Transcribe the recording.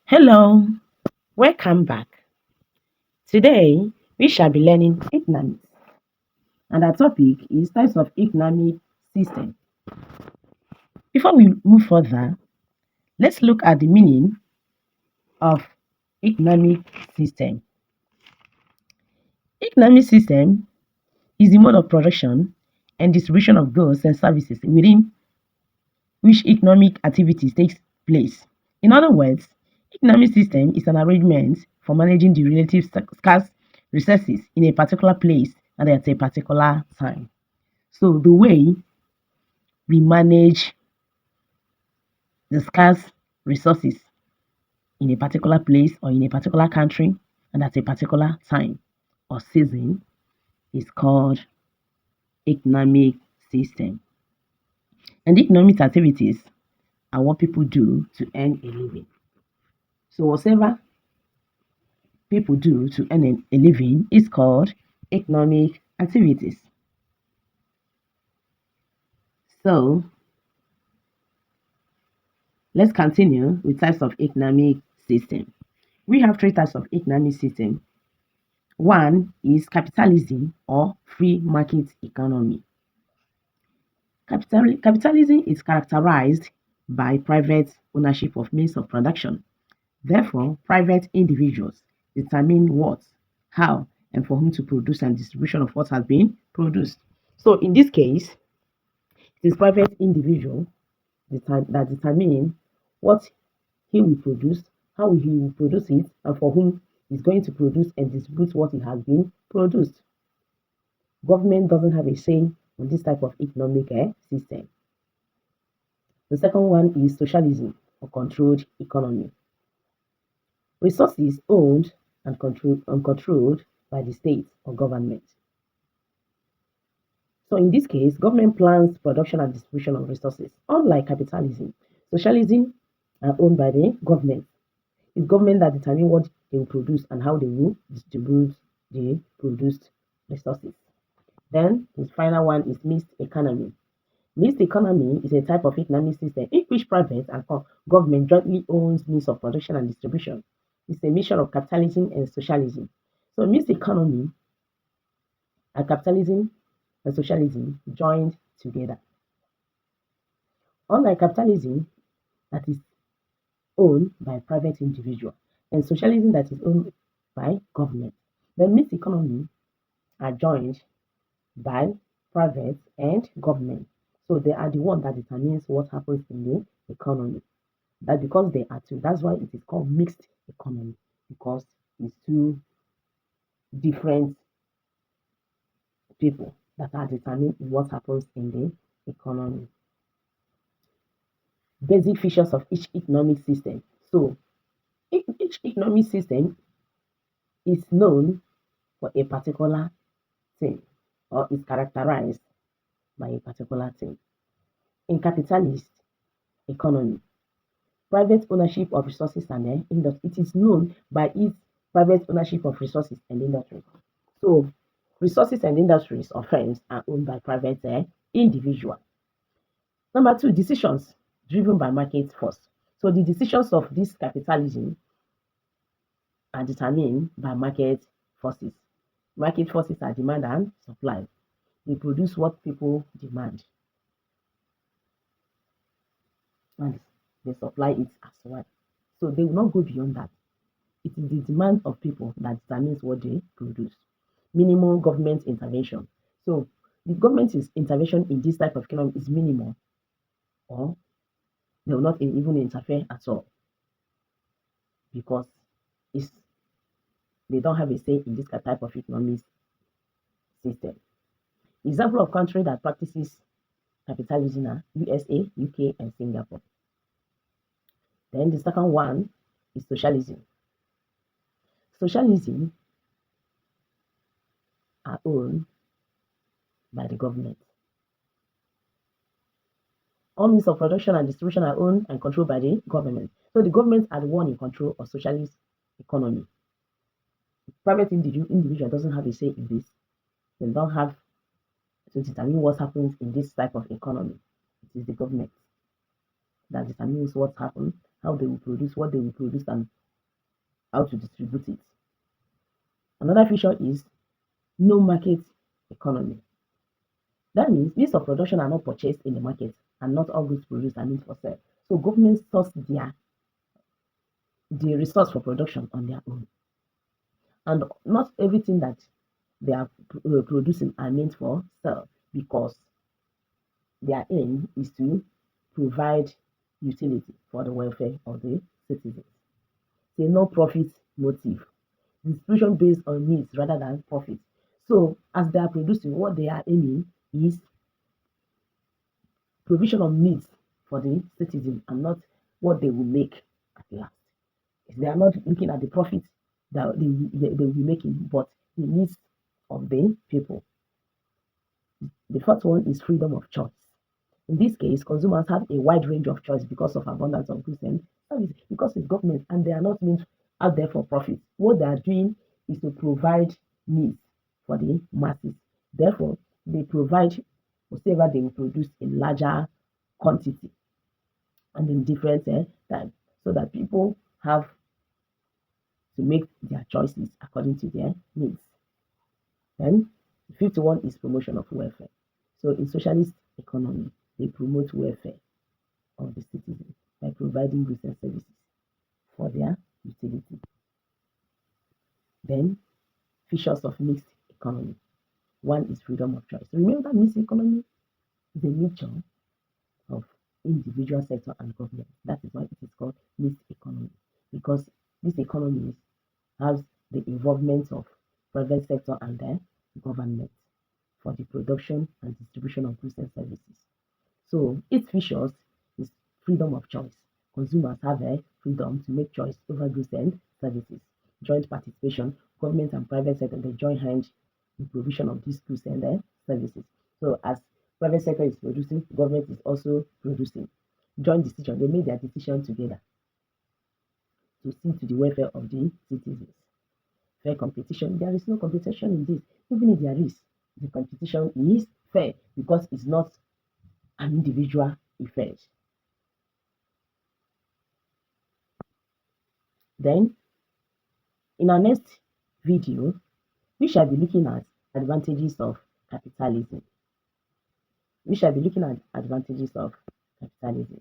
Hello, welcome back. Today we shall be learning economics, and our topic is types of economic system. Before we move further, let's look at the meaning of economic system. Economic system is the mode of production and distribution of goods and services within which economic activities takes place. In other words, economic system is an arrangement for managing the relative scarce resources in a particular place and at a particular time. So the way we manage the scarce resources in a particular place or in a particular country and at a particular time or season is called economic system. And economic activities are what people do to earn a living. So whatever people do to earn a living is called economic activities. So let's continue with types of economic system. We have three types of economic system. One is capitalism or free market economy. Capitalism is characterized by private ownership of means of production. Therefore, private individuals determine what, how, and for whom to produce and distribution of what has been produced. So in this case, it is private individual that determine what he will produce, how he will produce it, and for whom he's going to produce and distribute what it has been produced. Government doesn't have a say on this type of economic system. The second one is socialism or controlled economy. Resources owned and controlled by the state or government. So in this case, government plans production and distribution of resources. Unlike capitalism, socialism are owned by the government. It's government that determine what they will produce and how they will distribute the produced resources. Then the final one is mixed economy. Mixed economy is a type of economic system in which private and government jointly owns means of production and distribution. It's a mixture of capitalism and socialism. So mixed economy and capitalism and socialism joined together. Unlike capitalism that is owned by private individual and socialism that is owned by government, the mixed economy are joined by private and government. So they are the one that determines what happens in the economy. That because they are two, that's why it is called mixed economy, because it's two different people that are determining what happens in the economy. Basic features of each economic system. So each economic system is known for a particular thing or is characterized by a particular thing. In capitalist economy, private ownership of resources and industry, it is known by its private ownership of resources and industry. So resources and industries or firms are owned by private individuals. Number two, decisions driven by market force. So the decisions of this capitalism are determined by market forces. Market forces are demand and supply. They produce what people demand and they supply it as well. So they will not go beyond that. It is the demand of people that determines what they produce. Minimum government intervention. So the government's intervention in this type of economy is minimal, or they will not even interfere at all because it's, they don't have a say in this type of economic system. Example of country that practices capitalism are USA, UK, and Singapore. Then the second one is socialism. Socialism are owned by the government. All means of production and distribution are owned and controlled by the government. So the government are the one in control of socialist economy. Private individual doesn't have a say in this. They don't have to determine what happens in this type of economy. It is the government that determines what happens how they will produce, what they will produce, and how to distribute it. Another feature is no market economy. That means means of production are not purchased in the market, and not all goods produced are meant for sale. So governments source the resource for production on their own, and not everything that they are producing are meant for sale, because their aim is to provide utility for the welfare of the citizens. Say no profit motive, distribution based on needs rather than profit. So as they are producing, what they are aiming is provision of needs for the citizen, and not what they will make at last. They are not looking at the profit that they will be making, but the needs of the people. The first one is freedom of choice. In this case, consumers have a wide range of choice because of abundance of goods and services, because it's government and they are not meant out there for profit. What they are doing is to provide needs for the masses. Therefore, they provide whatever they will produce in larger quantity and in different times, so that people have to make their choices according to their needs. Then the fifth one is promotion of welfare. So in socialist economy, they promote welfare of the citizens by providing goods and services for their utility. Then features of mixed economy. One is freedom of choice. Remember, mixed economy is a mixture of individual sector and government. That is why it is called mixed economy, because this economy has the involvement of private sector and the government for the production and distribution of goods and services. So its features is freedom of choice. Consumers have a freedom to make choice over goods and services. Joint participation, government and private sector, they join hands in provision of these goods and services. So as private sector is producing, government is also producing. Joint decision, they make their decision together to see to the welfare of the citizens. Fair competition, there is no competition in this. Even if there is, the competition is fair because it's not an individual affair. Then, in our next video, we shall be looking at advantages of capitalism. We shall be looking at advantages of capitalism.